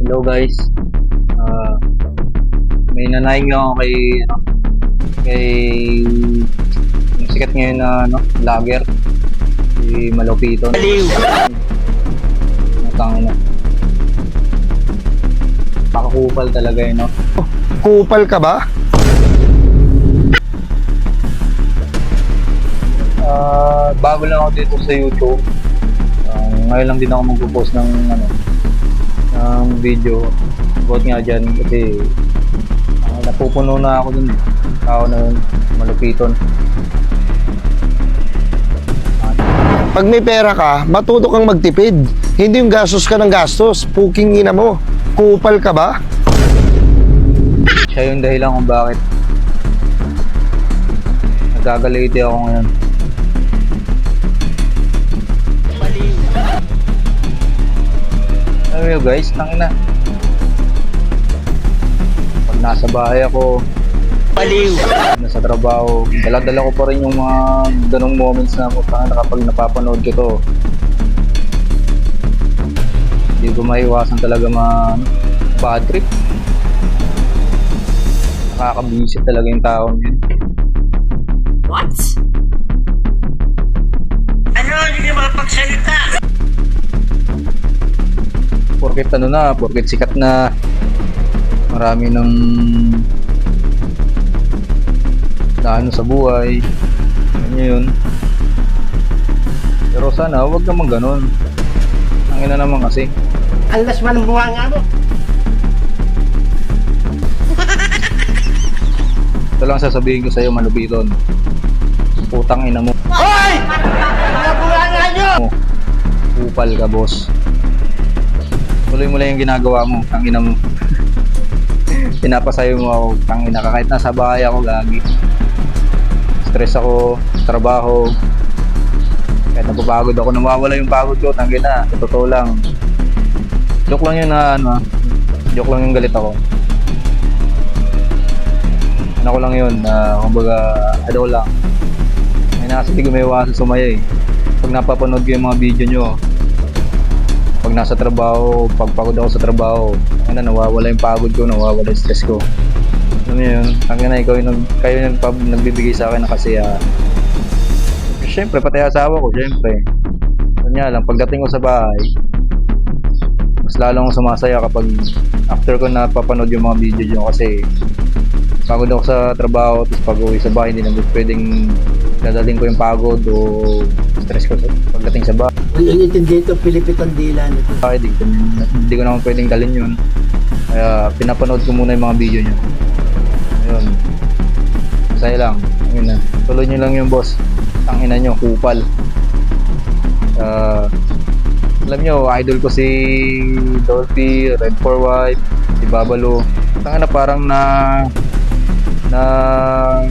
Hello guys. Ah, may nanayang lang ako kay yung sikat ngayon na vlogger, si Malupito. Baliw! Ang pakakupal talaga no. Kupal ka ba? Bago lang ako dito sa YouTube. Ngayon lang din ako magpo-post ng video about nga dyan kasi napupuno na ako dun tao na yun, Malupiton. Pag may pera ka, matuto kang magtipid. Hindi yung gastos ka ng gastos. Puking ina mo. Kupal ka ba? Siya yung dahilan kung bakit nagagalite ako ngayon. Baliw! Ano yun guys, tangina. Pag nasa bahay ako, Baliw! nasa trabaho, dala-dala ko pa rin yung mga ganong moments na tangina kapag napapanood ko to. Hindi ko maiwasan talaga bad trip. Nakakabisit talaga yung tao yun. What? Ano? Hindi ka makapagsalita! Porket sikat na, marami ng naano sa buhay, ano yun. Pero sana huwag naman ganun. Ang ina naman kasi Alas man ang buha nga mo! ito lang sasabihin ko sa'yo, Malupiton, putang ina mo, Hoy! Mga buha nga nyo! kupal ka boss. Tuloy mo lang yung ginagawa mo, ang ina mo. Pinapasayo mo ako, ang ina ka. Kahit nasa bahay ako, gagi. Stress ako, trabaho. Kahit napapagod ako, nawawala yung pagod ko, tangin na. Sa totoo lang. Joke lang yun joke lang yung galit ako. Ano ko lang yun, kumbaga, ano lang. May nakasabi ko may iwasan sumaya eh. Pag napapanood ko yung mga video nyo, pag nasa trabaho, pag pagod ako sa trabaho, nawawala yung pagod ko, nawawala yung stress ko. Alam mo yun, hanggang na kayo yung nagbibigay sa akin ng kasiyahan. Siyempre, pati asawa ko, siyempre. Kanya lang, pagdating ko sa bahay, mas lalo akong sumasaya kapag after ko napapanood yung mga video nyo kasi pagod ako sa trabaho, tapos pag uwi sa bahay, hindi na pwedeng dadaling ko yung pagod o stress ko pagdating sa bahay. Ang intindi ito, Pilipit ang dila nito. Hindi ko naman pwedeng dalhin yun. Kaya pinapanood ko muna yung mga video nyo. Ayun. Masaya lang. Ayun na. Tuloy nyo lang yung boss. Ang ina nyo, kupal. Alam nyo, idol ko si Dolphy, Red for White, si Babalo. Tanga na parang na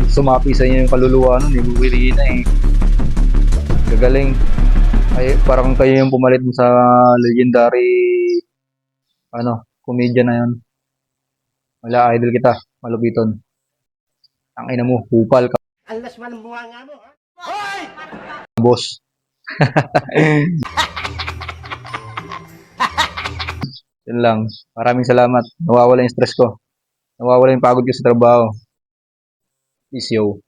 sumapi sa inyo yung kaluluwa nun. Ibuwili na eh. Gagaling. Ay, parang kayo yung pumalit mo sa legendary comedian na yun. Wala, idol kita, Malupiton. Ang ina mo, kupal ka, Alas man ang buha nga mo, ha? Hoy! boss. Yun lang. Maraming salamat. Nawawala yung stress ko. Nawawala yung pagod ko sa trabaho. Peace, yo.